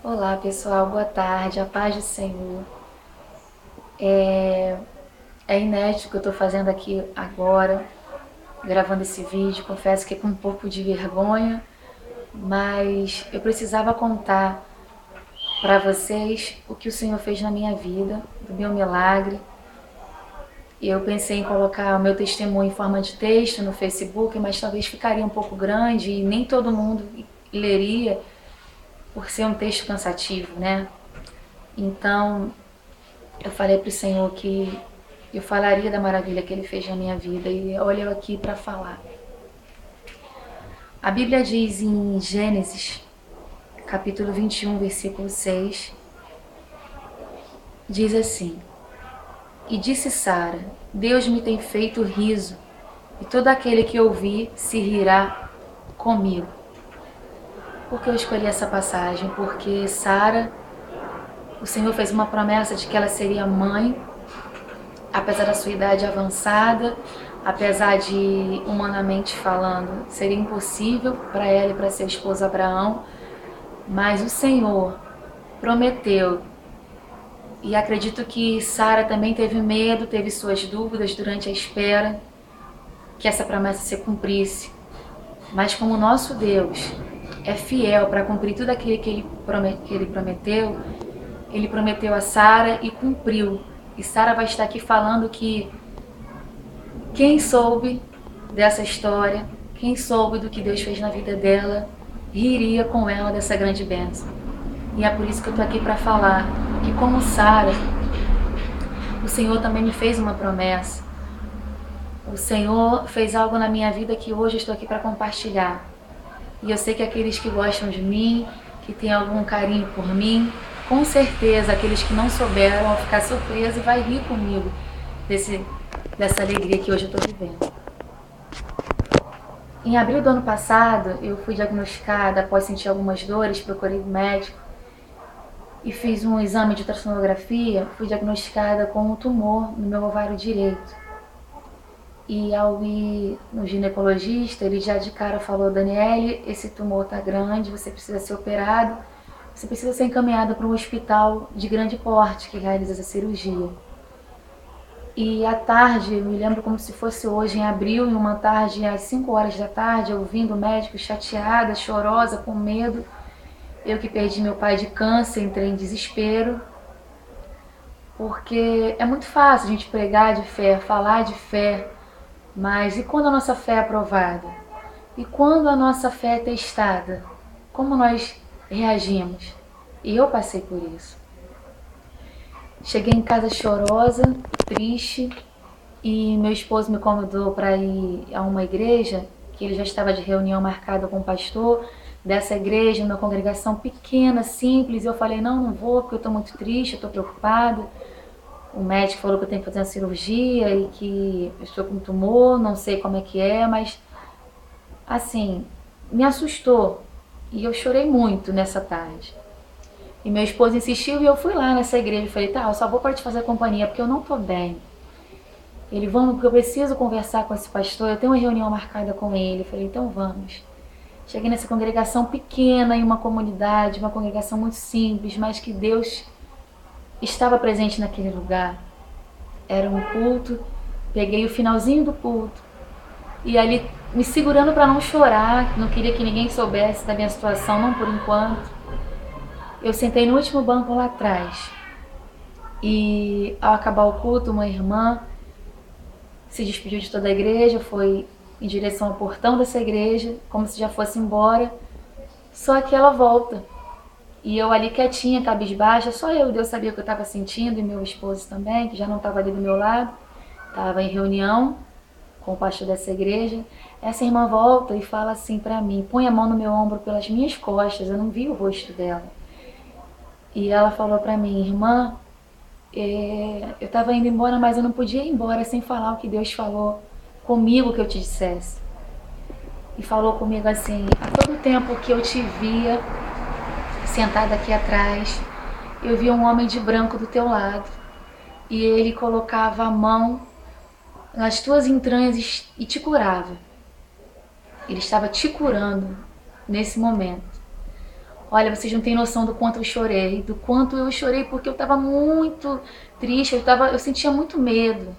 Olá pessoal, boa tarde, a paz do Senhor. É, é inédito o que eu estou fazendo aqui agora, gravando esse vídeo. Confesso que é com um pouco de vergonha, mas eu precisava contar para vocês o que o Senhor fez na minha vida, do meu milagre. Eu pensei em colocar o meu testemunho em forma de texto no Facebook, mas talvez ficaria um pouco grande e nem todo mundo leria por ser um texto cansativo, né? Então, eu falei para o Senhor que eu falaria da maravilha que Ele fez na minha vida e olha eu aqui para falar. A Bíblia diz em Gênesis, capítulo 21, versículo 6, diz assim: E disse Sara: Deus me tem feito riso, e todo aquele que ouvir se rirá comigo. Por que eu escolhi essa passagem? Porque Sara, o Senhor fez uma promessa de que ela seria mãe, apesar da sua idade avançada, apesar de, humanamente falando, seria impossível para ela e para seu esposo Abraão, mas o Senhor prometeu. E acredito que Sara também teve medo, teve suas dúvidas durante a espera que essa promessa se cumprisse. Mas como o nosso Deus é fiel para cumprir tudo aquilo que ele prometeu a Sara e cumpriu. E Sara vai estar aqui falando que quem soube dessa história, quem soube do que Deus fez na vida dela, riria com ela dessa grande bênção. E é por isso que eu estou aqui para falar que, como Sara, o Senhor também me fez uma promessa. O Senhor fez algo na minha vida que hoje eu estou aqui para compartilhar. E eu sei que aqueles que gostam de mim, que têm algum carinho por mim, com certeza aqueles que não souberam vão ficar surpresos e vai rir comigo dessa alegria que hoje eu estou vivendo. Em abril do ano passado, eu fui diagnosticada, após sentir algumas dores, procurei um médico e fiz um exame de ultrassonografia. Fui diagnosticada com um tumor no meu ovário direito. E ao ir no ginecologista, ele já de cara falou: Daniele, esse tumor tá grande, você precisa ser operado, você precisa ser encaminhada para um hospital de grande porte que realiza essa cirurgia. E à tarde, eu me lembro como se fosse hoje, em abril, em uma tarde, às 5 horas da tarde, eu vindo o médico chateada, chorosa, com medo. Eu que perdi meu pai de câncer, entrei em desespero, porque é muito fácil a gente pregar de fé, falar de fé, mas e quando a nossa fé é aprovada? E quando a nossa fé é testada? Como nós reagimos? E eu passei por isso. Cheguei em casa chorosa, triste, e meu esposo me convidou para ir a uma igreja, que ele já estava de reunião marcada com o pastor dessa igreja, uma congregação pequena, simples. E eu falei: não vou, porque eu estou muito triste, eu estou preocupada. O médico falou que eu tenho que fazer uma cirurgia e que eu estou com tumor, não sei como é que é, mas assim, me assustou. E eu chorei muito nessa tarde. E meu esposo insistiu e eu fui lá nessa igreja e falei: tá, eu só vou para te fazer companhia porque eu não tô bem. Ele: vamos, porque eu preciso conversar com esse pastor, eu tenho uma reunião marcada com ele. Eu falei: então vamos. Cheguei nessa congregação pequena, em uma comunidade, uma congregação muito simples, mas que Deus estava presente naquele lugar. Era um culto, peguei o finalzinho do culto e ali me segurando para não chorar, não queria que ninguém soubesse da minha situação, não por enquanto. Eu sentei no último banco lá atrás e ao acabar o culto, uma irmã se despediu de toda a igreja, foi em direção ao portão dessa igreja, como se já fosse embora, só que ela volta. E eu ali quietinha, cabisbaixa, só eu e Deus sabia o que eu estava sentindo, e meu esposo também, que já não estava ali do meu lado, estava em reunião com o pastor dessa igreja. Essa irmã volta e fala assim para mim, põe a mão no meu ombro pelas minhas costas, eu não vi o rosto dela. E ela falou para mim: irmã, eu estava indo embora, mas eu não podia ir embora sem falar o que Deus falou comigo que eu te dissesse. E falou comigo assim: a todo tempo que eu te via sentada aqui atrás, eu via um homem de branco do teu lado, e ele colocava a mão nas tuas entranhas e te curava. Ele estava te curando nesse momento. Olha, vocês não têm noção do quanto eu chorei, do quanto eu chorei, porque eu estava muito triste, eu sentia muito medo.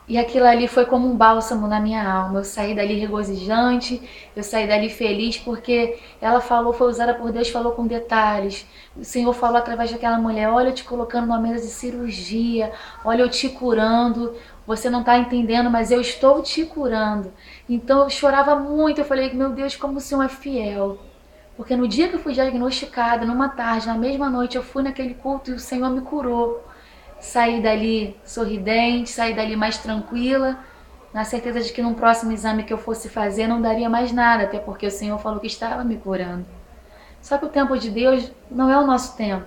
E aquilo ali foi como um bálsamo na minha alma. Eu saí dali regozijante, eu saí dali feliz porque ela falou, foi usada por Deus, falou com detalhes. O Senhor falou através daquela mulher: olha, eu te colocando numa mesa de cirurgia, olha, eu te curando. Você não está entendendo, mas eu estou te curando. Então eu chorava muito. Eu falei: meu Deus, como o Senhor é fiel. Porque no dia que eu fui diagnosticada, numa tarde, na mesma noite, eu fui naquele culto e o Senhor me curou. Saí dali sorridente, saí dali mais tranquila, na certeza de que no próximo exame que eu fosse fazer não daria mais nada, até porque o Senhor falou que estava me curando. Só que o tempo de Deus não é o nosso tempo.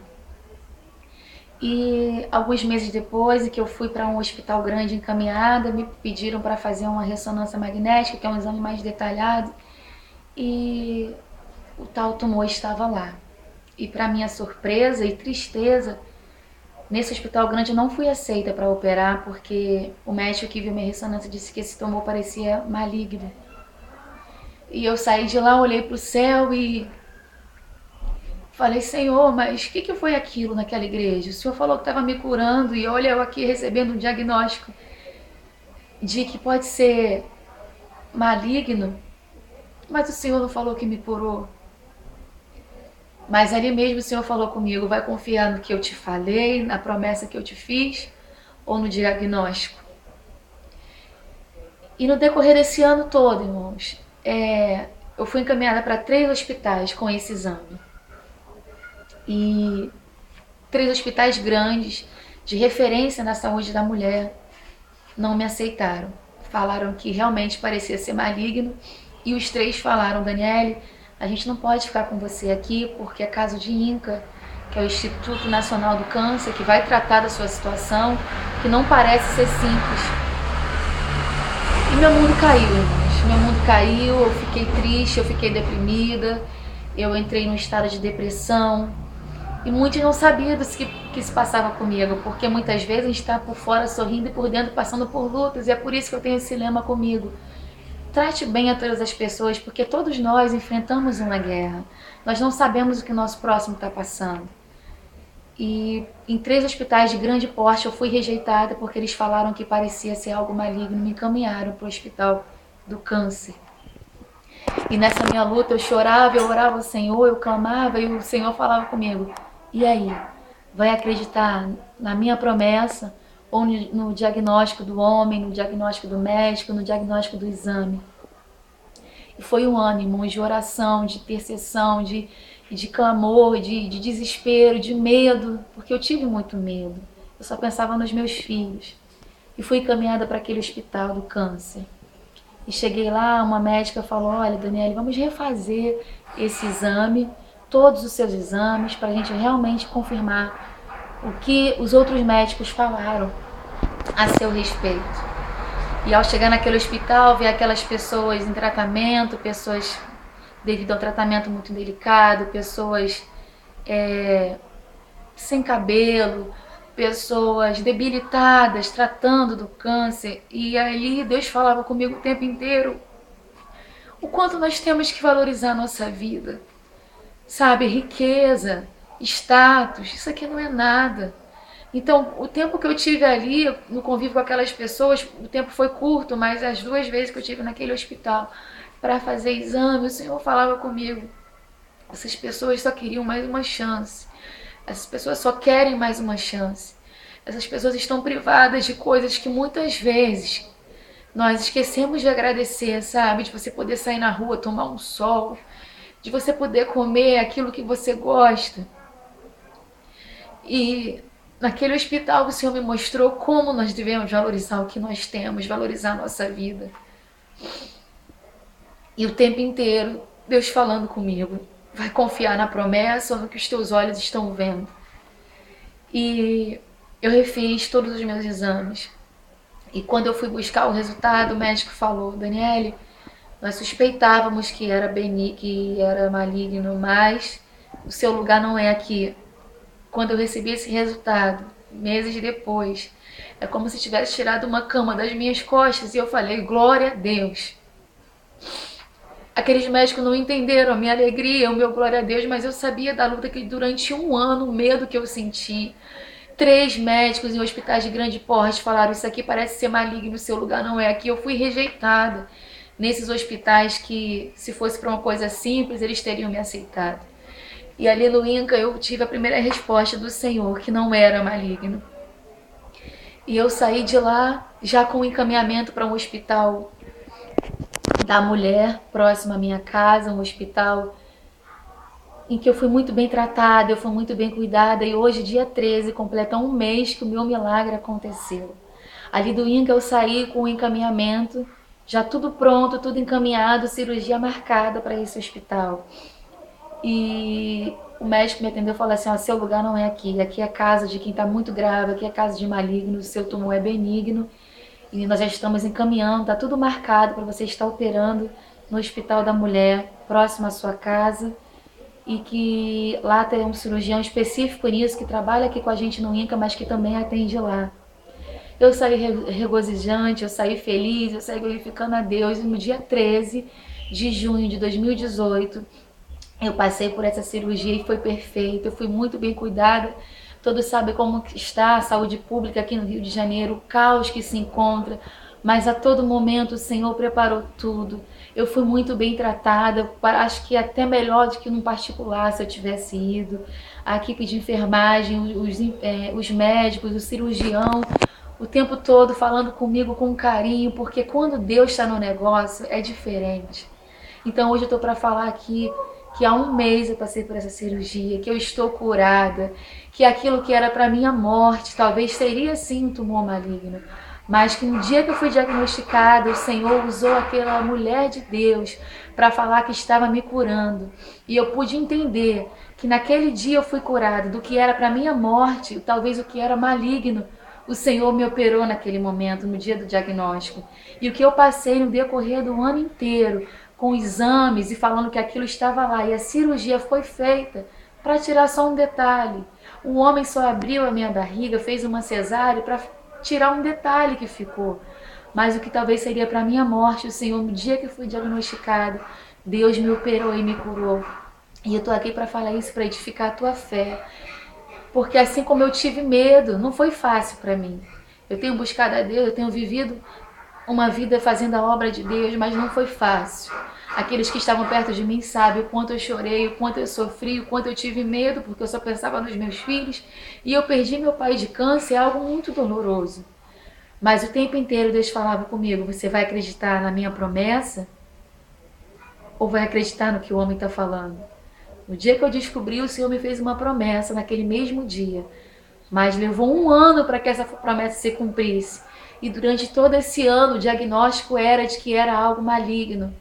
E alguns meses depois, que eu fui para um hospital grande encaminhada, me pediram para fazer uma ressonância magnética, que é um exame mais detalhado, e o tal tumor estava lá. E para minha surpresa e tristeza, nesse hospital grande eu não fui aceita para operar porque o médico que viu minha ressonância disse que esse tumor parecia maligno. E eu saí de lá, olhei para o céu e falei: Senhor, mas o que foi aquilo naquela igreja? O Senhor falou que estava me curando e olha eu aqui recebendo um diagnóstico de que pode ser maligno, mas o Senhor não falou que me curou. Mas ali mesmo o Senhor falou comigo: vai confiar no que eu te falei, na promessa que eu te fiz ou no diagnóstico? E no decorrer desse ano todo, irmãos, eu fui encaminhada para 3 hospitais com esse exame. E 3 hospitais grandes, de referência na saúde da mulher, não me aceitaram. Falaram que realmente parecia ser maligno. E os 3 falaram: Daniele, a gente não pode ficar com você aqui porque é caso de INCA, que é o Instituto Nacional do Câncer, que vai tratar da sua situação, que não parece ser simples. E meu mundo caiu, irmãos. Meu mundo caiu, eu fiquei triste, eu fiquei deprimida, eu entrei num estado de depressão. E muitos não sabiam do que se passava comigo, porque muitas vezes a gente está por fora sorrindo e por dentro passando por lutas. E é por isso que eu tenho esse lema comigo: trate bem a todas as pessoas, porque todos nós enfrentamos uma guerra. Nós não sabemos o que o nosso próximo está passando. E em 3 hospitais de grande porte eu fui rejeitada porque eles falaram que parecia ser algo maligno, me encaminharam para o hospital do câncer. E nessa minha luta eu chorava, eu orava ao Senhor, eu clamava e o Senhor falava comigo: e aí, vai acreditar na minha promessa ou no diagnóstico do homem, no diagnóstico do médico, no diagnóstico do exame? E foi um ano, irmãos, de oração, de intercessão, de clamor, de desespero, de medo, porque eu tive muito medo. Eu só pensava nos meus filhos. E fui encaminhada para aquele hospital do câncer. E cheguei lá, uma médica falou: olha, Daniele, vamos refazer esse exame, todos os seus exames, para a gente realmente confirmar o que os outros médicos falaram a seu respeito. E ao chegar naquele hospital, ver aquelas pessoas em tratamento, pessoas devido ao tratamento muito delicado, pessoas sem cabelo, pessoas debilitadas, tratando do câncer. E ali Deus falava comigo o tempo inteiro o quanto nós temos que valorizar a nossa vida. Sabe, riqueza, status, isso aqui não é nada. Então, o tempo que eu tive ali, no convívio com aquelas pessoas, o tempo foi curto, mas as 2 vezes que eu tive naquele hospital para fazer exame, o Senhor falava comigo: essas pessoas só queriam mais uma chance. Essas pessoas só querem mais uma chance. Essas pessoas estão privadas de coisas que muitas vezes nós esquecemos de agradecer, sabe? De você poder sair na rua, tomar um sol, de você poder comer aquilo que você gosta. E naquele hospital o Senhor me mostrou como nós devemos valorizar o que nós temos, valorizar a nossa vida. E o tempo inteiro Deus falando comigo: vai confiar na promessa ou no que os teus olhos estão vendo? E eu refiz todos os meus exames. E quando eu fui buscar o resultado, o médico falou: Daniele, nós suspeitávamos que era benigno, que era maligno, mas o seu lugar não é aqui. Quando eu recebi esse resultado, meses depois, é como se tivesse tirado uma cama das minhas costas e eu falei: glória a Deus. Aqueles médicos não entenderam a minha alegria, o meu glória a Deus, mas eu sabia da luta que durante um ano, o medo que eu senti. 3 médicos em hospitais de grande porte falaram: isso aqui parece ser maligno, seu lugar não é aqui. Eu fui rejeitada nesses hospitais que, se fosse para uma coisa simples, eles teriam me aceitado. E ali no INCA eu tive a primeira resposta do Senhor, que não era maligno. E eu saí de lá já com encaminhamento para um hospital da mulher, próximo à minha casa, um hospital em que eu fui muito bem tratada, eu fui muito bem cuidada, e hoje, dia 13, completa um mês que o meu milagre aconteceu. Ali do INCA eu saí com o encaminhamento, já tudo pronto, tudo encaminhado, cirurgia marcada para esse hospital. E o médico me atendeu e falou assim: ó, seu lugar não é aqui, aqui é a casa de quem está muito grave, aqui é a casa de maligno, seu tumor é benigno, e nós já estamos encaminhando, está tudo marcado para você estar operando no Hospital da Mulher, próximo à sua casa, e que lá tem um cirurgião específico nisso, que trabalha aqui com a gente no INCA, mas que também atende lá. Eu saí regozijante, eu saí feliz, eu saí glorificando a Deus, e no dia 13 de junho de 2018, eu passei por essa cirurgia e foi perfeita, eu fui muito bem cuidada. Todos sabem como está a saúde pública aqui no Rio de Janeiro, o caos que se encontra, mas a todo momento o Senhor preparou tudo. Eu fui muito bem tratada, acho que até melhor do que num particular se eu tivesse ido. A equipe de enfermagem, os médicos, o cirurgião, o tempo todo falando comigo com carinho, porque quando Deus está no negócio é diferente. Então hoje eu estou para falar aqui que há um mês eu passei por essa cirurgia, que eu estou curada, que aquilo que era para minha morte talvez seria sim um tumor maligno, mas que no dia que eu fui diagnosticada, o Senhor usou aquela mulher de Deus para falar que estava me curando. E eu pude entender que naquele dia eu fui curada do que era para minha morte, talvez o que era maligno. O Senhor me operou naquele momento, no dia do diagnóstico. E o que eu passei no decorrer do ano inteiro, com exames e falando que aquilo estava lá, e a cirurgia foi feita para tirar só um detalhe. O homem só abriu a minha barriga, fez uma cesárea para tirar um detalhe que ficou. Mas o que talvez seria para minha morte, o Senhor, no dia que fui diagnosticado, Deus me operou e me curou. E eu estou aqui para falar isso, para edificar a tua fé. Porque assim como eu tive medo, não foi fácil para mim. Eu tenho buscado a Deus, eu tenho vivido uma vida fazendo a obra de Deus, mas não foi fácil. Aqueles que estavam perto de mim sabem o quanto eu chorei, o quanto eu sofri, o quanto eu tive medo, porque eu só pensava nos meus filhos. E eu perdi meu pai de câncer, é algo muito doloroso. Mas o tempo inteiro Deus falava comigo: você vai acreditar na minha promessa? Ou vai acreditar no que o homem está falando? No dia que eu descobri, o Senhor me fez uma promessa naquele mesmo dia. Mas levou um ano para que essa promessa se cumprisse. E durante todo esse ano o diagnóstico era de que era algo maligno.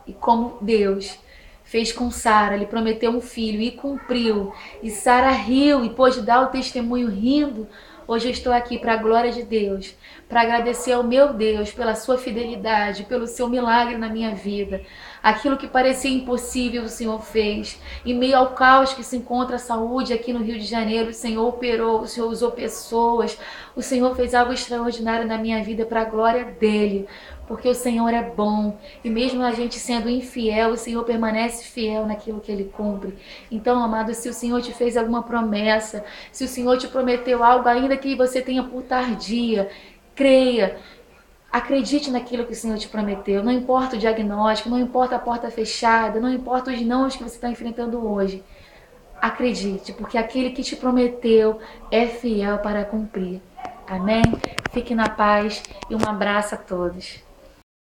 E como Deus fez com Sara, ele prometeu um filho e cumpriu. E Sara riu e pôde dar o testemunho rindo. Hoje eu estou aqui para a glória de Deus, para agradecer ao meu Deus pela sua fidelidade, pelo seu milagre na minha vida. Aquilo que parecia impossível o Senhor fez. Em meio ao caos que se encontra a saúde aqui no Rio de Janeiro, o Senhor operou, o Senhor usou pessoas, o Senhor fez algo extraordinário na minha vida para a glória dele. Porque o Senhor é bom, e mesmo a gente sendo infiel, o Senhor permanece fiel naquilo que Ele cumpre. Então, amado, se o Senhor te fez alguma promessa, se o Senhor te prometeu algo, ainda que você tenha por tardia, creia, acredite naquilo que o Senhor te prometeu. Não importa o diagnóstico, não importa a porta fechada, não importa os nãos que você está enfrentando hoje. Acredite, porque aquele que te prometeu é fiel para cumprir. Amém? Fique na paz e um abraço a todos.